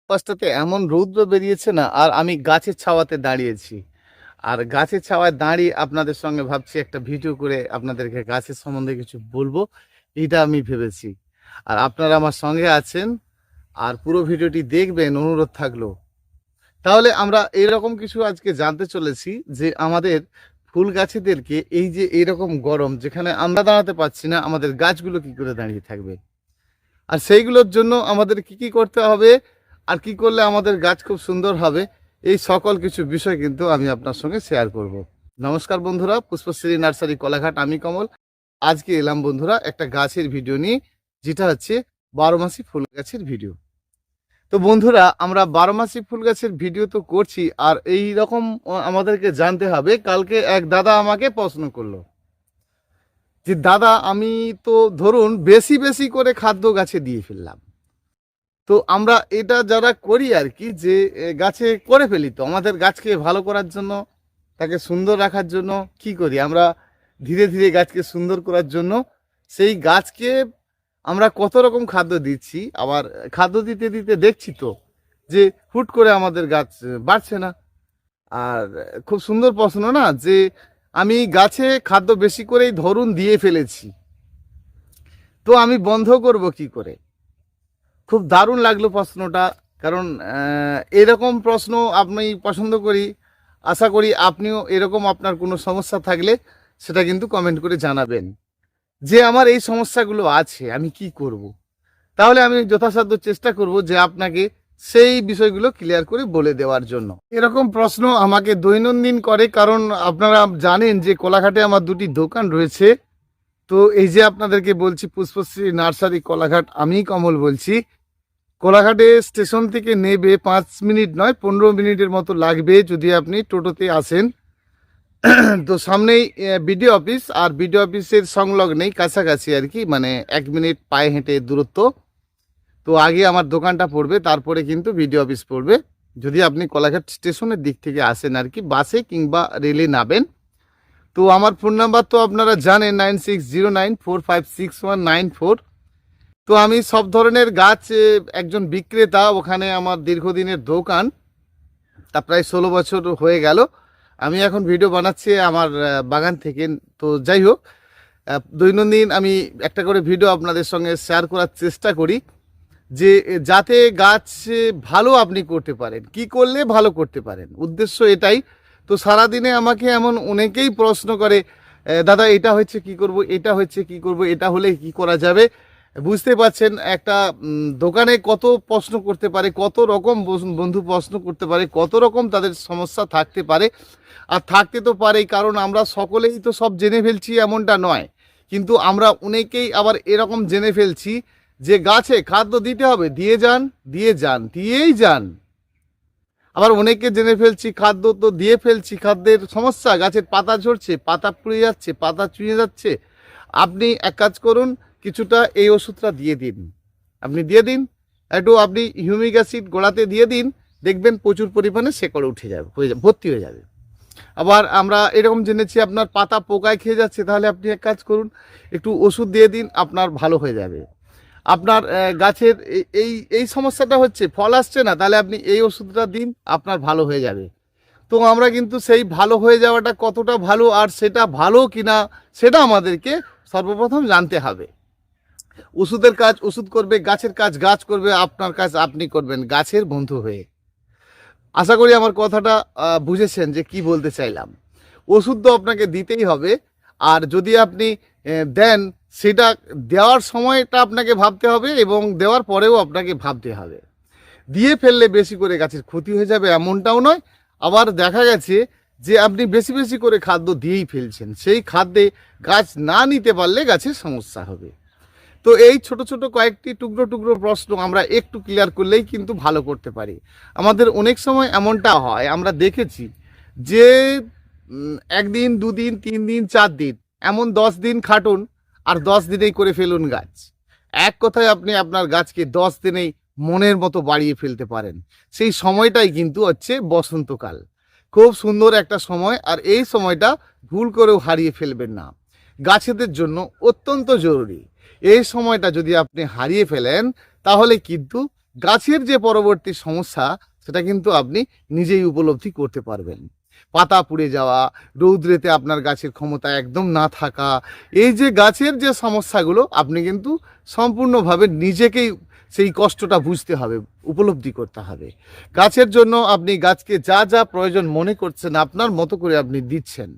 পাশটাতে এমন রৌদ্র বেরিয়েছে না, আর আমি গাছের ছাওয়াতে দাঁড়িয়েছি। আর গাছের ছাওয়ায় দাঁড়িয়ে আপনাদের সঙ্গে ভাবছি একটা ভিডিও করে আপনাদেরকে গাছের সম্বন্ধে কিছু বলবো, এইটা আমি ভেবেছি। আর আপনারা আমার সঙ্গে আছেন, আর পুরো ভিডিওটি দেখবেন, অনুরোধ থাকলো। তাহলে আমরা এরকম কিছু আজকে জানতে চলেছি যে আমাদের ফুল গাছেদেরকে এই যে এইরকম গরম, যেখানে আমরা দাঁড়াতে পারছি না, আমাদের গাছগুলো কি করে দাঁড়িয়ে থাকবে, আর সেইগুলোর জন্য আমাদের কি কি করতে হবে, আর কি করলে আমাদের গাছ খুব সুন্দর হবে, এই সকল কিছু বিষয় কিন্তু আমি আপনার সঙ্গে শেয়ার করব। নমস্কার বন্ধুরা, পুষ্পশ্রী নার্সারি কোলাঘাট, আমি কমল। আজকে এলাম বন্ধুরা একটা গাছের ভিডিও নিয়ে, যেটা হচ্ছে 12 মাসি ফুল গাছের ভিডিও। তো বন্ধুরা, আমরা 12 মাসি ফুল গাছের ভিডিও তো করছি, আর এই রকম আমাদেরকে জানতে হবে। কালকে এক দাদা আমাকে প্রশ্ন করলো যে দাদা, আমি তো ধরুন বেশি বেশি করে খাদ্য গাছে দিয়ে ফেললাম। তো আমরা এটা যারা করি আর কি, যে গাছে করে ফেলি, তো আমাদের গাছকে ভালো করার জন্য, তাকে সুন্দর রাখার জন্য কি করি আমরা, ধীরে ধীরে গাছকে সুন্দর করার জন্য সেই গাছকে আমরা কত রকম খাদ্য দিচ্ছি। আবার খাদ্য দিতে দিতে দেখছি তো যে হুট করে আমাদের গাছ বাড়ছে না। আর খুব সুন্দর প্রশ্ন না, যে আমি গাছে খাদ্য বেশি করেই ধরুন দিয়ে ফেলেছি, তো আমি বন্ধ করব কি করে? খুব দারুণ লাগলো প্রশ্নটা। কারণ এরকম প্রশ্ন আপনি পছন্দ করি, আশা করি আপনিও এরকম আপনার কোনো সমস্যা থাকলে সেটা কিন্তু কমেন্ট করে জানাবেন, যে আমার এই সমস্যাগুলো আছে, আমি কি করব। তাহলে আমি যথাসাধ্য চেষ্টা করব যে আপনাকে সেই বিষয়গুলো ক্লিয়ার করে বলে দেওয়ার জন্য। এরকম প্রশ্ন আমাকে দৈনন্দিন করে, কারণ আপনারা জানেন যে কোলাঘাটে আমার দুটি দোকান রয়েছে। তো এই যে আপনাদেরকে বলছি, পুষ্পশ্রী নার্সারি কোলাঘাট, আমি কমল বলছি। কোলাঘাটে স্টেশন থেকে নেবে 5 মিনিট নয়, 15 মিনিটের মতো লাগবে যদি আপনি টোটোতে আসেন। তো সামনেই বিডিও অফিস, আর বিডিও অফিসের সংলগ্নেই কাছাকাছি আর কি, মানে 1 মিনিট পায়ে হেঁটে দূরত্ব। তো আগে আমার দোকানটা পড়বে, তারপরে কিন্তু বিডিও অফিস পড়বে, যদি আপনি কোলাঘাট স্টেশনের দিক থেকে আসেন আর কি, বাসে কিংবা রেলে নামেন। তো আমার ফোন নাম্বার তো আপনারা জানেন, 9609456194। তো আমি সব ধরনের গাছ, একজন বিক্রেতা, ওখানে আমার দীর্ঘদিনের দোকান, তা প্রায় 16 বছর হয়ে গেল। আমি এখন ভিডিও বানাচ্ছি আমার বাগান থেকে। তো যাই হোক, দৈনন্দিন আমি একটা করে ভিডিও আপনাদের সঙ্গে শেয়ার করার চেষ্টা করি, যে যাতে গাছ ভালো আপনি করতে পারেন, কি করলে ভালো করতে পারেন, উদ্দেশ্য এটাই। তো সারাদিনে আমাকে এমন অনেকেই প্রশ্ন করে, দাদা এটা হচ্ছে কি করব, এটা হচ্ছে কি করব, এটা হলে কি করা যাবে। বুঝতে পারছেন, একটা দোকানে কত প্রশ্ন করতে পারে, কত রকম বন্ধু প্রশ্ন করতে পারে, কত রকম তাদের সমস্যা থাকতে পারে। আর থাকতে তো পারেই, কারণ আমরা সকলেই তো সব জেনে ফেলছি এমনটা নয়, কিন্তু আমরা অনেকেই আবার এরকম জেনে ফেলছি যে গাছে খাদ্য দিতে হবে, দিয়ে যান দিয়ে যান দিয়েই যান। আবার অনেকে জেনে ফেলছি খাদ্য তো দিয়ে ফেলছি, খাদ্যের সমস্যা, গাছের পাতা ঝরছে, পাতা পুড়ে যাচ্ছে, পাতা চুঁয়ে যাচ্ছে। আপনি এক কাজ করুন, কিছুটা এই ওষুধটা দিয়ে দিন, আপনি দিয়ে দিন একটু, আপনি হিউমিক অ্যাসিড গোড়াতে দিয়ে দিন, দেখবেন প্রচুর পরিমাণে শেকড় উঠে যাবে, ভর্তি হয়ে যাবে। আবার আমরা এরকম জেনেছি আপনার পাতা পোকায় খেয়ে যাচ্ছে, তাহলে আপনি এক কাজ করুন, একটু ওষুধ দিয়ে দিন, আপনার ভালো হয়ে যাবে। আপনার গাছের এই এই সমস্যাটা হচ্ছে, ফল আসছে না, তাহলে আপনি এই ওষুধটা দিন, আপনার ভালো হয়ে যাবে। তো আমরা কিন্তু সেই ভালো হয়ে যাওয়াটা কতটা ভালো, আর সেটা ভালো কিনা, সেটা আমাদেরকে সর্বপ্রথম জানতে হবে। ওষুধের কাজ ওষুধ করবে, গাছের কাজ গাছ করবে, আপনার কাজ আপনি করবেন গাছের বন্ধু হয়ে। আশা করি আমার কথাটা বুঝেছেন যে কি বলতে চাইলাম। ওষুধ তো আপনাকে দিতেই হবে, আর যদি আপনি দেন, সেটা দেওয়ার সময়টা আপনাকে ভাবতে হবে, এবং দেওয়ার পরেও আপনাকে ভাবতে হবে। দিয়ে ফেললে বেশি করে গাছের ক্ষতি হয়ে যাবে এমনটাও নয়। আবার দেখা গেছে যে আপনি বেশি বেশি করে খাদ্য দিয়েই ফেলছেন, সেই খাদ্যে গাছ না নিতে পারলে গাছের সমস্যা হবে। তো এই ছোট ছোট কয়েকটি টুকরো টুকরো প্রশ্ন আমরা একটু ক্লিয়ার করলেই কিন্তু ভালো করতে পারি। আমাদের অনেক সময় এমনটা হয়, আমরা দেখেছি যে 1 দিন 2 দিন 3 দিন 4 দিন, এমন 10 দিন খাটুন, আর 10 দিনেই করে ফেলুন গাছ। এক কথায় আপনি আপনার গাছকে 10 দিনেই মনের মতো বাড়িয়ে ফেলতে পারেন। সেই সময়টাই কিন্তু হচ্ছে বসন্তকাল, খুব সুন্দর একটা সময়, আর এই সময়টা ভুল করেও হারিয়ে ফেলবেন না, গাছেদের জন্য অত্যন্ত জরুরি। এই সময়টা যদি আপনি হারিয়ে ফেলেন, তাহলে কিন্তু গাছের যে পরবর্তী সমস্যা সেটা কিন্তু আপনি নিজেই উপলব্ধি করতে পারবেন। পাতা পুড়ে যাওয়া, রৌদ্রেতে আপনার গাছের ক্ষমতা একদম না থাকা, এই যে গাছের যে সমস্যাগুলো আপনি কিন্তু সম্পূর্ণভাবে নিজেকেই সেই কষ্টটা বুঝতে হবে, উপলব্ধি করতে হবে। গাছের জন্য আপনি গাছকে যা যা প্রয়োজন মনে করছেন আপনার মতো করে আপনি দিচ্ছেন,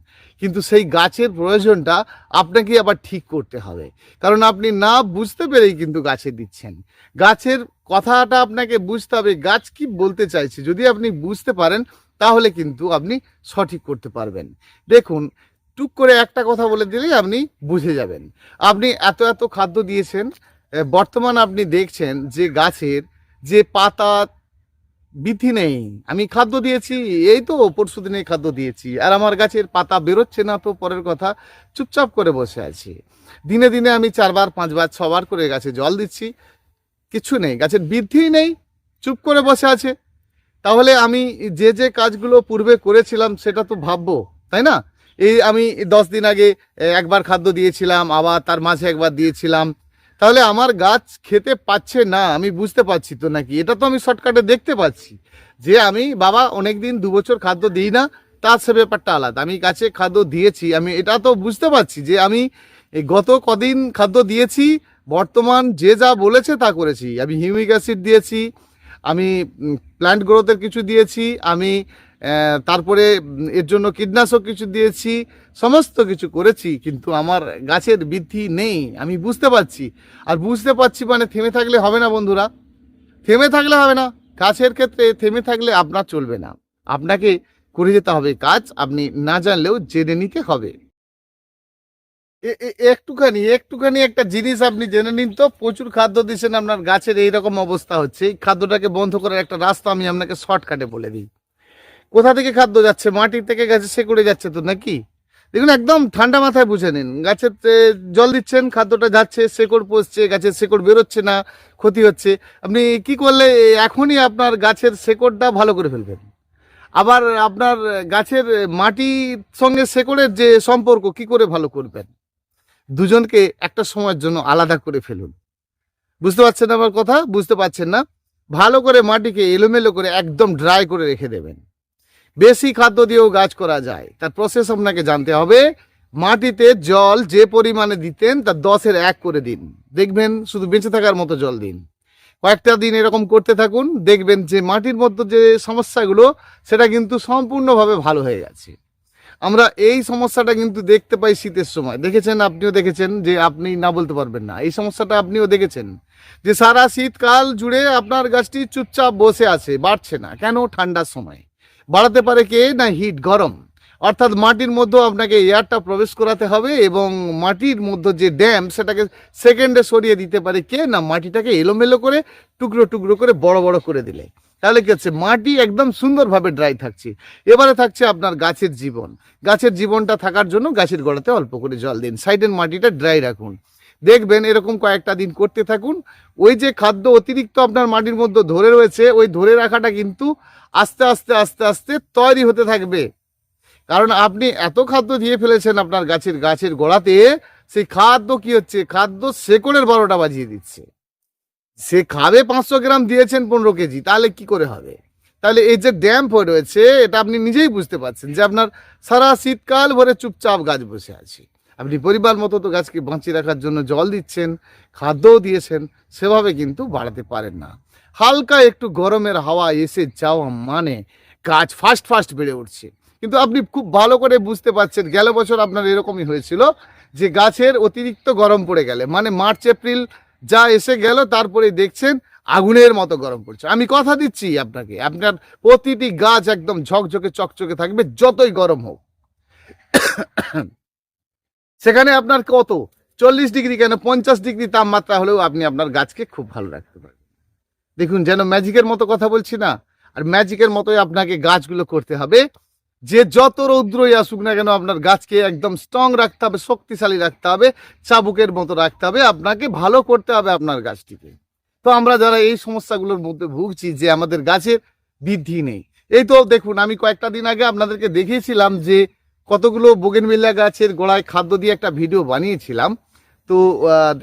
কিন্তু সেই গাছের প্রয়োজনটা আপনাকে আবার ঠিক করতে হবে। কারণ আপনি না বুঝতে পেরেই কিন্তু গাছে দিচ্ছেন। গাছের কথাটা আপনাকে বুঝতে হবে, গাছ কি বলতে চাইছে। যদি আপনি বুঝতে পারেন তাহলে কিন্তু আপনি সঠিক করতে পারবেন। দেখুন, টুক করে একটা কথা বলে দিলেই আপনি বুঝে যাবেন। আপনি এত এত খাদ্য দিয়েছেন, বর্তমান আপনি দেখছেন যে গাছের যে পাতা বৃদ্ধি নেই। আমি খাদ্য দিয়েছি, এই তো পরশু দিনে খাদ্য দিয়েছি, আর আমার গাছের পাতা বেরোচ্ছে না, তো পরের কথা, চুপচাপ করে বসে আছি। দিনে দিনে আমি 4বার 5বার 6বার করে গাছে জল দিচ্ছি, কিছু নেই, গাছের বৃদ্ধি নেই, চুপ করে বসে আছে। তাহলে আমি যে যে কাজগুলো পূর্বে করেছিলাম সেটা তো ভাববো, তাই না? এই আমি 10 দিন আগে একবার খাদ্য দিয়েছিলাম, আবার তার মাঝে একবার দিয়েছিলাম, তাহলে আমার গাছ খেতে পাচ্ছে না, আমি বুঝতে পারছি তো নাকি? এটা তো আমি শর্টকাটে দেখতে পাচ্ছি যে আমি বাবা অনেক দিন 2 বছর খাদ্য দিই না, তার সে ব্যাপারটা আলাদা। আমি গাছে খাদ্য দিয়েছি, আমি এটা তো বুঝতে পারছি যে আমি এই গত কদিন খাদ্য দিয়েছি, বর্তমান যে যা বলেছে তা করেছি। আমি হিউমিক অ্যাসিড দিয়েছি, আমি প্ল্যান্ট গ্রোথের কিছু দিয়েছি, আমি তারপরে এর জন্য কীটনাশক কিছু দিয়েছি, সমস্ত কিছু করেছি, কিন্তু আমার গাছের বৃদ্ধি নেই। আমি বুঝতে পারছি, আর বুঝতে পারছি মানে থেমে থাকলে হবে না বন্ধুরা, থেমে থাকলে হবে না। গাছের ক্ষেত্রে থেমে থাকলে আপনার চলবে না, আপনাকে করে যেতে হবে কাজ, আপনি না জানলেও জেনে নিতে হবে। একটুখানি একটুখানি একটা জিনিস আপনি জেনে নিন তো, প্রচুর খাদ্য দিচ্ছেন, আপনার গাছের এইরকম অবস্থা হচ্ছে, এই খাদ্যটাকে বন্ধ করার একটা রাস্তা আমি আপনাকে শর্টকাটে বলে দিই। কোথা থেকে খাদ্য যাচ্ছে? মাটি থেকে গাছে শেকড়ে যাচ্ছে তো নাকি? দেখুন, একদম ঠান্ডা মাথায় বুঝে নিন। গাছের জল দিচ্ছেন, খাদ্যটা যাচ্ছে, শেকড় পচছে, গাছের শেকড় বেরোচ্ছে না, ক্ষতি হচ্ছে। আপনি কি করলে এখনই আপনার গাছের শেকড়টা ভালো করে ফেলবেন? আবার আপনার গাছের মাটির সঙ্গে শেকড়ের যে সম্পর্ক কি করে ভালো করবেন? দুজনকে একটা সময়ের জন্য আলাদা করে ফেলুন। বুঝতে পারছেন আমার কথা? বুঝতে পারছেন না? ভালো করে মাটিকে এলোমেলো করে একদম ড্রাই করে রেখে দেবেন। বেশি খাদ্য দিয়েও গাছ করা যায়, তার প্রসেস আপনাকে জানতে হবে। মাটিতে জল যে পরিমাণে দিতেন তার 10-এর 1 করে দিন, দেখবেন শুধু বেঁচে থাকার মতো জল দিন। কয়েকটা দিন এরকম করতে থাকুন, দেখবেন যে মাটির মধ্যে যে সমস্যাগুলো সেটা কিন্তু সম্পূর্ণভাবে ভালো হয়ে গেছে। আমরা এই সমস্যাটা কিন্তু দেখতে পাই শীতের সময়, দেখেছেন, আপনিও দেখেছেন, যে আপনি না বলতে পারবেন না, এই সমস্যাটা আপনিও দেখেছেন যে সারা শীতকাল জুড়ে আপনার গাছটি চুপচাপ বসে আছে, বাড়ছে না কেন? ঠান্ডার সময় বাড়াতে পারে কে? না হিট, গরম। অর্থাৎ মাটির মধ্যে আপনাকে এয়ারটা প্রবেশ করাতে হবে, এবং মাটির মধ্যে যে ড্যাম সেটাকে সেকেন্ডে সরিয়ে দিতে পারে কে? না মাটিটাকে এলোমেলো করে টুকরো টুকরো করে বড় বড় করে দিলে, তাহলে কি হচ্ছে? মাটি একদম সুন্দরভাবে ড্রাই থাকছে। এবারে থাকছে আপনার গাছের জীবন। গাছের জীবনটা থাকার জন্য গাছের গোড়াতে অল্প করে জল দিন, সাইডের মাটিটা ড্রাই রাখুন। দেখবেন এরকম কয়েকটা দিন করতে থাকুন, ওই যে খাদ্য অতিরিক্ত আপনার মাটির মধ্যে ধরে রয়েছে, ওই ধরে রাখাটা কিন্তু আস্তে আস্তে আস্তে আস্তে তৈরি হতে থাকবে। কারণ আপনি এত খাদ্য দিয়ে ফেলেছেন আপনার গাছের গোড়াতে, সেই খাদ্য কি হচ্ছে? খাদ্য শেকড়ের 12টা বাজিয়ে দিচ্ছে। সে খাবে 500 গ্রাম, দিয়েছেন 15 কেজি, তাহলে কি করে হবে? তাহলে এই যে ড্যাম্প হয়ে রয়েছে, এটা আপনি নিজেই বুঝতে পারছেন যে আপনার সারা শীতকাল ভরে চুপচাপ গাছ বসে আছে। আপনি পরিবার মতো তো গাছকে বাঁচিয়ে রাখার জন্য জল দিচ্ছেন, খাদ্যও দিয়েছেন, সেভাবে কিন্তু বাড়াতে পারেন না। হালকা একটু গরমের হাওয়া এসে যাওয়া মানে গাছ ফাস্ট ফাস্ট বেড়ে উঠছে। কিন্তু আপনি খুব ভালো করে বুঝতে পারছেন, গেল বছর আপনার এরকমই হয়েছিল যে গাছের অতিরিক্ত গরম পড়ে গেলে, মানে মার্চ এপ্রিল যা এসে গেল, তারপরে দেখছেন আগুনের মতো গরম পড়ছে। আমি কথা দিচ্ছি আপনাকে, আপনার প্রতিটি গাছ একদম ঝকঝকে চকচকে থাকবে, যতই গরম হোক। সেখানে আপনার কত 40 ডিগ্রি কেন 50 ডিগ্রি তাপমাত্রা হলেও আপনি আপনার গাছকে খুব ভালো রাখতে পারবেন। দেখুন, যেন ম্যাজিকের মতো কথা বলছি না? আর ম্যাজিকের মতোই আপনাকে গাছগুলো করতে হবে, যে যত রৌদ্রই আসুক না কেন আপনার গাছকে একদম স্ট্রং রাখতে হবে, শক্তিশালী রাখতে হবে, চাবুকের মতো রাখতে হবে, আপনাকে ভালো করতে হবে আপনার গাছটিকে। তো আমরা যারা এই সমস্যাগুলোর মধ্যে ভুগছি, যে আমাদের গাছের বৃদ্ধি নেই, এই তো দেখুন, আমি কয়েকটা দিন আগে আপনাদেরকে দেখিয়েছিলাম যে কতগুলো বোগেনভিলিয়া গাছের গোড়ায় খাদ্য দিয়ে একটা ভিডিও বানিয়েছিলাম। তো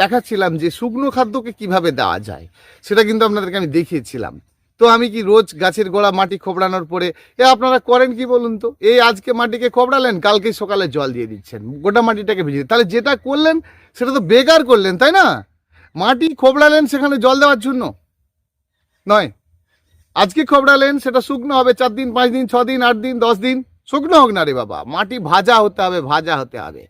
দেখাচ্ছিলাম যে শুকনো খাদ্যকে কিভাবে দেওয়া যায়, সেটা কিন্তু আপনাদেরকে আমি দেখিয়েছিলাম। তো আমি কি রোজ গাছের গোড়া মাটি খোবড়ানোর পরে আপনারা করেন কি বলুন তো, এই আজকে মাটিকে খোবড়ালেন, কালকে সকালে জল দিয়ে দিচ্ছেন, গোটা মাটিটাকে ভিজিয়ে, তাহলে যেটা করলেন সেটা তো বেকার করলেন, তাই না? মাটি খোবড়ালেন সেখানে জল দেওয়ার জন্য নয়। আজকে খোবড়ালেন, সেটা শুকনো হবে 4 দিন 5 দিন 6 দিন 8 দিন 10 দিন, শুকনো হোক না রে বাবা, মাটি ভাজা হতে হবে, ভাজা হতে হবে।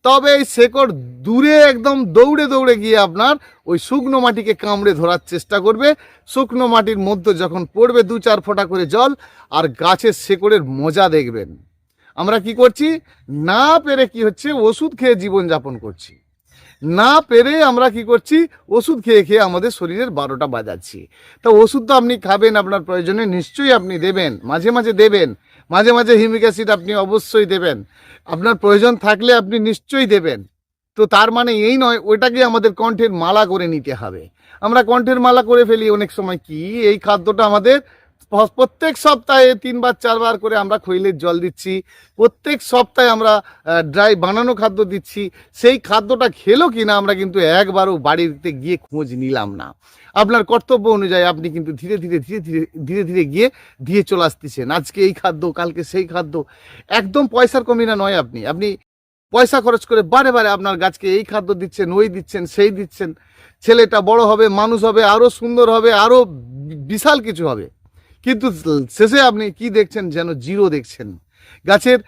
তবে এই শেকড় দূরে একদম দৌড়ে দৌড়ে গিয়ে আপনার ওই শুকনো মাটিকে কামড়ে ধরার চেষ্টা করবে। শুকনো মাটির মধ্যে যখন পড়বে 2-4 ফোঁটা করে জল, আর গাছের শেকড়ের মজা দেখবেন। আমরা কি করছি, না পেরে কি হচ্ছে, ওষুধ খেয়ে জীবনযাপন করছি। না পেরে আমরা কি করছি, ওষুধ খেয়ে খেয়ে আমাদের শরীরের 12টা বাজাচ্ছি। তা ওষুধ তো আপনি খাবেন, আপনার প্রয়োজনে নিশ্চয়ই আপনি দেবেন, মাঝে মাঝে দেবেন, মাঝে মাঝে হিউমিক অ্যাসিড আপনি অবশ্যই দেবেন, আপনার প্রয়োজন থাকলে আপনি নিশ্চয়ই দেবেন। তো তার মানে এই নয় ওইটাকে আমাদের কণ্ঠের মালা করে নিতে হবে। আমরা কণ্ঠের মালা করে ফেলি অনেক সময়, কি এই খাদ্যটা আমাদের প্রত্যেক সপ্তাহে 3-4 বার করে আমরা খৈলের জল দিচ্ছি, প্রত্যেক সপ্তাহে আমরা ড্রাই বানানো খাদ্য দিচ্ছি। সেই খাদ্যটা খেলো কিনা আমরা কিন্তু একবারও বাড়িতে গিয়ে খোঁজ নিলাম না। আপনার কর্তব্য অনুযায়ী আপনি কিন্তু ধীরে ধীরে ধীরে ধীরে ধীরে ধীরে গিয়ে দিয়ে চলে আসতেছেন, আজকে এই খাদ্য কালকে সেই খাদ্য। একদম পয়সার কমি না নয়, আপনি আপনি পয়সা খরচ করে বারে বারে আপনার গাছকে এই খাদ্য দিচ্ছেন, ওই দিচ্ছেন, সেই দিচ্ছেন। ছেলেটা বড় হবে, মানুষ হবে, আরো সুন্দর হবে, আরো বিশাল কিছু হবে, কিন্তু শেষে আপনি কি দেখছেন, যেন জিরো দেখছেন। গাছের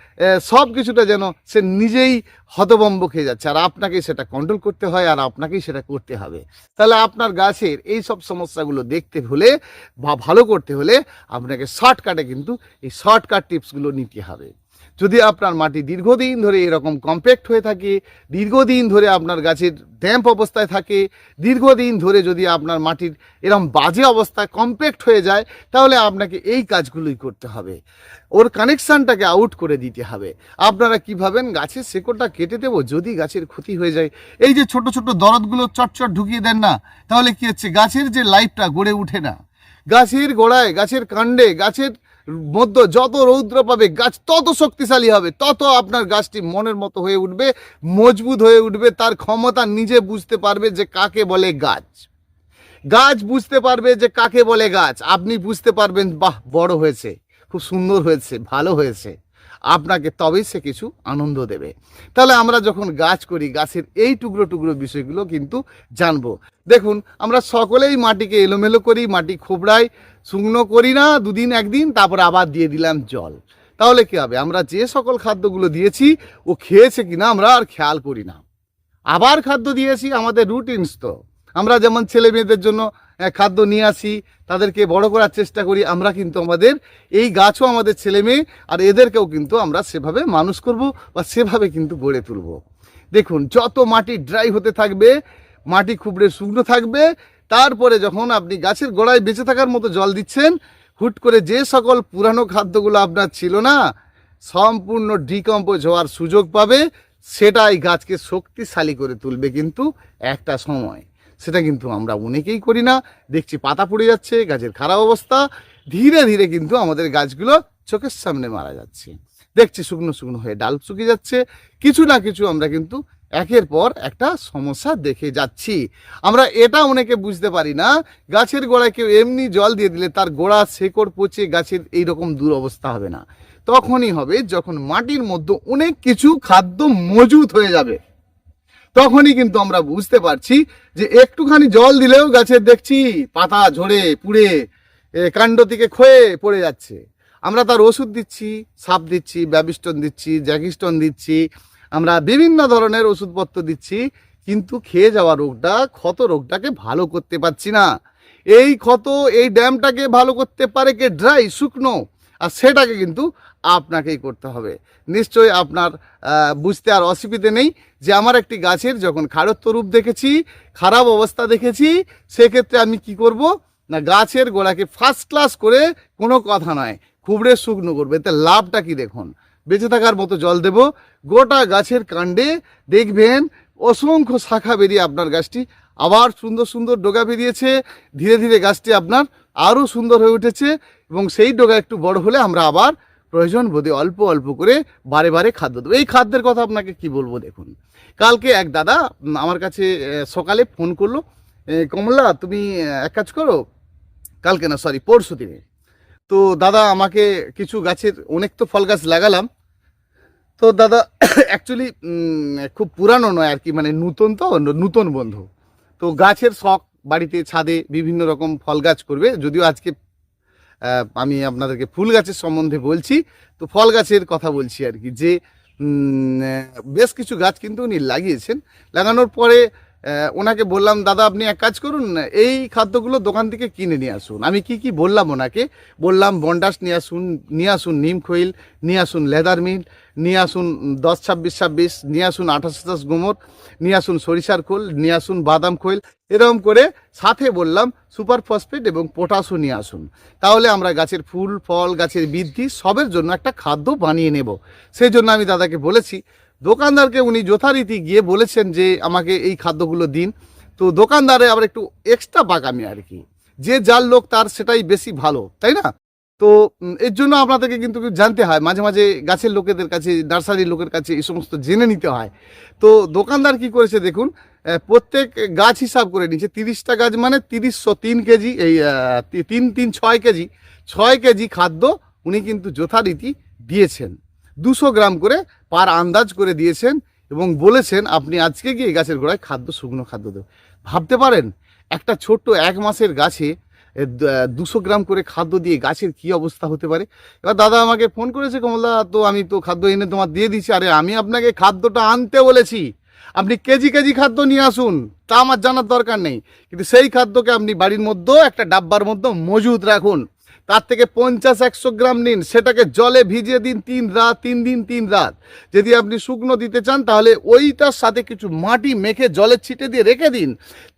সব কিছুটা যেন সে নিজেই হতভম্ব খেয়ে যাচ্ছে, আর আপনাকে সেটা কন্ট্রোল করতে হয়, আর আপনাকেই সেটা করতে হবে। তাহলে আপনার গাছের এই সব সমস্যাগুলো দেখতে হলে বা ভালো করতে হলে আপনাকে শর্টকাটে কিন্তু এই শর্টকাট টিপসগুলো নিতে হবে। যদি আপনার মাটি দীর্ঘদিন ধরে এরকম কম্প্যাক্ট হয়ে থাকে, দীর্ঘদিন ধরে আপনার গাছের ড্যাম্প অবস্থায় থাকে, দীর্ঘদিন ধরে যদি আপনার মাটির এরকম বাজে অবস্থায় কম্প্যাক্ট হয়ে যায়, তাহলে আপনাকে এই কাজগুলোই করতে হবে, ওর কানেকশানটাকে আউট করে দিতে হবে। আপনারা কি ভাবেন গাছের শেকড়টা কেটে দেবো যদি গাছের ক্ষতি হয়ে যায়? এই যে ছোট ছোট দরদগুলো চটচট ঢুকিয়ে দেন না, তাহলে কি হচ্ছে, গাছের যে লাইফটা গড়ে উঠে না। গাছের গোড়ায়, গাছের কাণ্ডে, গাছের মধ্যে যত রৌদ্র পাবে গাছ তত শক্তিশালী হবে, তত আপনার গাছটি মনের মতো হয়ে উঠবে, মজবুত হয়ে উঠবে, তার ক্ষমতা নিজে বুঝতে পারবে যে কাকে বলে গাছ। গাছ বুঝতে পারবে যে কাকে বলে গাছ। আপনি বুঝতে পারবেন বাহ বড় হয়েছে, খুব সুন্দর হয়েছে, ভালো হয়েছে, আপনাকে তবেই সে কিছু আনন্দ দেবে। তাহলে আমরা যখন গাছ করি, গাছের এই টুকরো টুকরো বিষয়গুলো কিন্তু জানবো। দেখুন, আমরা সকলেই মাটিকে এলোমেলো করি, মাটি খোবড়াই, শুকনো করি না, 2 দিন 1 দিন, তারপর আবার দিয়ে দিলাম জল। তাহলে কি হবে, আমরা যে সকল খাদ্যগুলো দিয়েছি ও খেয়েছে কিনা আমরা আর খেয়াল করি না। আবার খাদ্য দিয়েছি, আমাদের রুটিনস তো। আমরা যেমন ছেলে মেয়েদের জন্য খাদ্য নিয়ে আসি, তাদেরকে বড় করার চেষ্টা করি, আমরা কিন্তু আমাদের এই গাছও আমাদের ছেলে মেয়ে, আর এদেরকেও কিন্তু আমরা সেভাবে মানুষ করব বা সেভাবে কিন্তু গড়ে তুলব। দেখুন, যত মাটি ড্রাই হতে থাকবে, মাটি খুবড়ে শুকনো থাকবে, তারপরে যখন আপনি গাছের গোড়ায় বেঁচে থাকার মতো জল দিচ্ছেন, হুট করে যে সকল পুরানো খাদ্যগুলো আপনার ছিল না, সম্পূর্ণ ডিকম্পোজ হওয়ার সুযোগ পাবে। সেটাই গাছকে শক্তিশালী করে তুলবে কিন্তু একটা সময়। সেটা কিন্তু আমরা অনেকেই করি না, দেখছি পাতা পড়ে যাচ্ছে, গাছের খারাপ অবস্থা, ধীরে ধীরে কিন্তু আমাদের গাছগুলো চোখের সামনে মারা যাচ্ছে। দেখছি শুকনো শুকনো হয়ে ডাল শুকিয়ে যাচ্ছে, কিছু না কিছু আমরা কিন্তু একের পর একটা সমস্যা দেখে যাচ্ছি। আমরা এটা অনেকে বুঝতে পারি না, গাছের গোড়ায় কেউ এমনি জল দিয়ে দিলে তার গোড়া শেকড় পচে গাছের এইরকম দুরবস্থা হবে না। তখনই হবে যখন মাটির মধ্যে অনেক কিছু খাদ্য মজুত হয়ে যাবে, তখনই কিন্তু আমরা বুঝতে পারছি যে একটুখানি জল দিলেও গাছের দেখছি পাতা ঝরে পুড়ে কাণ্ড থেকে ক্ষয়ে পড়ে যাচ্ছে। আমরা তার ওষুধ দিচ্ছি, সাপ দিচ্ছি, ব্যাবিস্টন দিচ্ছি, জ্যাকিস্টন দিচ্ছি, আমরা বিভিন্ন ধরনের ওষুধপত্র দিচ্ছি, কিন্তু খেয়ে যাওয়া রোগটা, ক্ষত রোগটাকে ভালো করতে পারছি না। এই ক্ষত, এই ড্যামটাকে ভালো করতে পারে কে? ড্রাই, শুকনো, আর সেটাকে কিন্তু আপনাকেই করতে হবে। নিশ্চয়ই আপনার বুঝতে আর অসুবিধে নেই যে আমার একটি গাছের যখন খাড়ত্ব রূপ দেখেছি, খারাপ অবস্থা দেখেছি, সেক্ষেত্রে আমি কি করব না, গাছের গোড়াকে ফার্স্ট ক্লাস করে, কোনো কথা নয়, খুবড়ে শুকনো করবে। এতে লাভটা কি দেখুন, বেঁচে থাকার মতো জল দেব, গোটা গাছের কাণ্ডে দেখবেন অসংখ্য শাখা বেরিয়ে আপনার গাছটি আবার সুন্দর সুন্দর ডগা বেরিয়েছে, ধীরে ধীরে গাছটি আপনার আরও সুন্দর হয়ে উঠেছে, এবং সেই ডগা একটু বড় হলে আমরা আবার প্রয়োজন বোধে অল্প অল্প করে বারে বারে খাদ্য দেবো। এই খাদ্যের কথা আপনাকে কি বলবো, দেখুন কালকে এক দাদা আমার কাছে সকালে ফোন করলো, কমলা তুমি এক কাজ করো, কালকে না সরি পরশু দিনে, তো দাদা আমাকে কিছু গাছের, অনেক তো ফল গাছ লাগালাম, তো দাদা অ্যাকচুয়ালি খুব পুরানো নয় আর কি, মানে নূতন, তো নূতন বন্ধু, তো গাছের শখ, বাড়িতে ছাদে বিভিন্ন রকম ফল গাছ করবে। যদিও আজকে আমি আপনাদেরকে ফুল গাছের সম্বন্ধে বলছি, তো ফল গাছের কথা বলছি আর কি, যে বেশ কিছু গাছ কিন্তু উনি লাগিয়েছেন। লাগানোর পরে ওনাকে বললাম, দাদা আপনি এক কাজ করুন, এই খাদ্যগুলো দোকান থেকে কিনে নিয়ে আসুন। আমি কি কি বললাম ওনাকে, বললাম বন্ডাস নিয়ে আসুন নিম খৈল, নিয়ে আসুন লেদার মিল, নিয়ে আসুন 10-26-26, নিয়ে আসুন 28-28 গোমর, নিয়ে আসুন সরিষার খোল, নিয়ে আসুন বাদাম খৈল, এরকম করে সাথে বললাম সুপার ফসফেট এবং পটাশও নিয়ে আসুন। তাহলে আমরা গাছের ফুল ফল, গাছের বৃদ্ধি সবের জন্য একটা খাদ্য বানিয়ে নেব। সেই জন্য আমি দাদাকে বলেছি, দোকানদারকে উনি যথারীতি গিয়ে বলেছেন যে আমাকে এই খাদ্যগুলো দিন। তো দোকানদারে আবার একটু এক্সট্রা বাগামি আর কি, যে যার লোক তার সেটাই বেশি ভালো, তাই না? তো এর জন্য আপনাদেরকে কিন্তু জানতে হয়, মাঝে মাঝে গাছের লোকেদের কাছে, নার্সারির লোকের কাছে এই সমস্ত জেনে নিতে হয়। তো দোকানদার কি করেছে দেখুন, প্রত্যেক গাছ হিসাব করে নিচ্ছে, 30টা গাছ মানে 3 কেজি, এই 6 কেজি, 6 কেজি খাদ্য উনি কিন্তু যথারীতি দিয়েছেন, 200 গ্রাম করে পার আন্দাজ করে দিয়েছেন, এবং বলেছেন আপনি আজকে গিয়ে গাছের গোড়ায় শুকনো খাদ্য দেব। ভাবতে পারেন একটা ছোট্ট 1 মাসের গাছে 200 গ্রাম করে খাদ্য দিয়ে গাছের কি অবস্থা হতে পারে। এবার দাদা আমাকে ফোন করেছে, কমলা তো আমি তো খাদ্য এনে তোমার দিয়ে দিচ্ছি। আরে আমি আপনাকে খাদ্যটা আনতে বলেছি, আপনি কেজি কেজি খাদ্য নিয়ে আসুন, তা আমার জানার দরকার নেই, কিন্তু সেই খাদ্যকে আপনি বাড়ির মধ্যে একটা ডাব্বার মধ্যে মজুদ রাখুন। তার থেকে 50-100 গ্রাম নিন, সেটাকে জলে ভিজিয়ে দিন 3 দিন 3 রাত। যদি আপনি শুকনো দিতে চান তাহলে ওইটার সাথে কিছু মাটি মেখে জলে ছিটে দিয়ে রেখে দিন।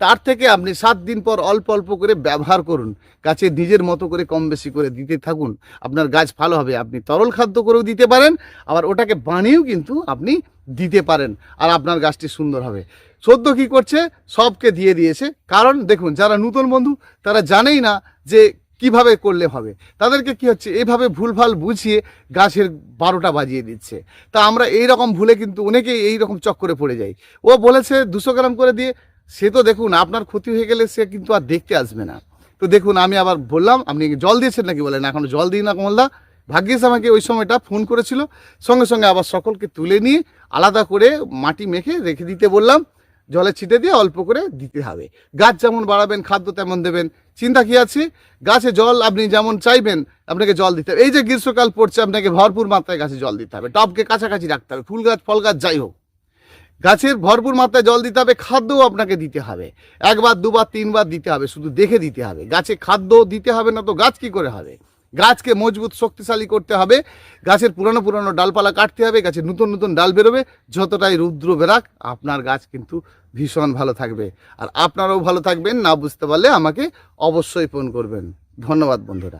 তার থেকে আপনি 7 দিন পর অল্প অল্প করে ব্যবহার করুন, গাছে নিজের মতো করে কম বেশি করে দিতে থাকুন, আপনার গাছ ভালো হবে। আপনি তরল খাদ্য করেও দিতে পারেন, আবার ওটাকে বানিয়েও কিন্তু আপনি দিতে পারেন, আর আপনার গাছটি সুন্দর হবে। সদ্য কি করছে, সবকে দিয়ে দিয়েছে। কারণ দেখুন, যারা নূতন বন্ধু তারা জানেই না যে কিভাবে করলে হবে, তাদেরকে কি হচ্ছে এইভাবে ভুলভাল বুঝিয়ে গাছের 12টা বাজিয়ে দিচ্ছে। তা আমরা এই রকম ভুলে কিন্তু অনেকেই এই রকম চক্করে পড়ে যাই। ও বলেছে 200 গ্রাম করে দিয়ে, সে তো দেখুন আপনার ক্ষতি হয়ে গেলে সে কিন্তু আর দেখতে আসবে না। তো দেখুন আমি আবার বললাম, আপনি জল দিয়েছেন নাকি, বলেন এখনো জল দিই না কমলদা। ভাগ্যিস আমাকে ওই সময়টা ফোন করেছিল, সঙ্গে সঙ্গে আবার সকলকে তুলে নিয়ে আলাদা করে মাটি মেখে রেখে দিতে বললাম, জলে ছিটে দিয়ে অল্প করে দিতে হবে। গাছ যেমন বাড়াবেন খাদ্য তেমন দেবেন, চিন্তা কি আছে। গাছে জল আপনি যেমন চাইবেন আপনাকে জল দিতে হবে। এই যে গ্রীষ্মকাল পড়ছে, আপনাকে ভরপুর মাত্রায় গাছে জল দিতে হবে, টবকে কাছাকাছি রাখতে হবে, ফুল গাছ ফল গাছ যাই হোক, গাছের ভরপুর মাত্রায় জল দিতে হবে, খাদ্যও আপনাকে দিতে হবে, 1 বার 2 বার 3 বার দিতে হবে, শুধু দেখে দিতে হবে। গাছে খাদ্য দিতে হবে না তো গাছ কি করে হবে। গাছকে মজবুত শক্তিশালী করতে হবে, গাছের পুরানো পুরানো ডালপালা কাটতে হবে, গাছের নতুন নতুন ডাল বেরোবে। যতটাই রুদ্র বেরাক আপনার গাছ কিন্তু ভীষণ ভালো থাকবে, আর আপনারাও ভালো থাকবেন। না বুঝতে পারলে আমাকে অবশ্যই ফোন করবেন। ধন্যবাদ বন্ধুরা।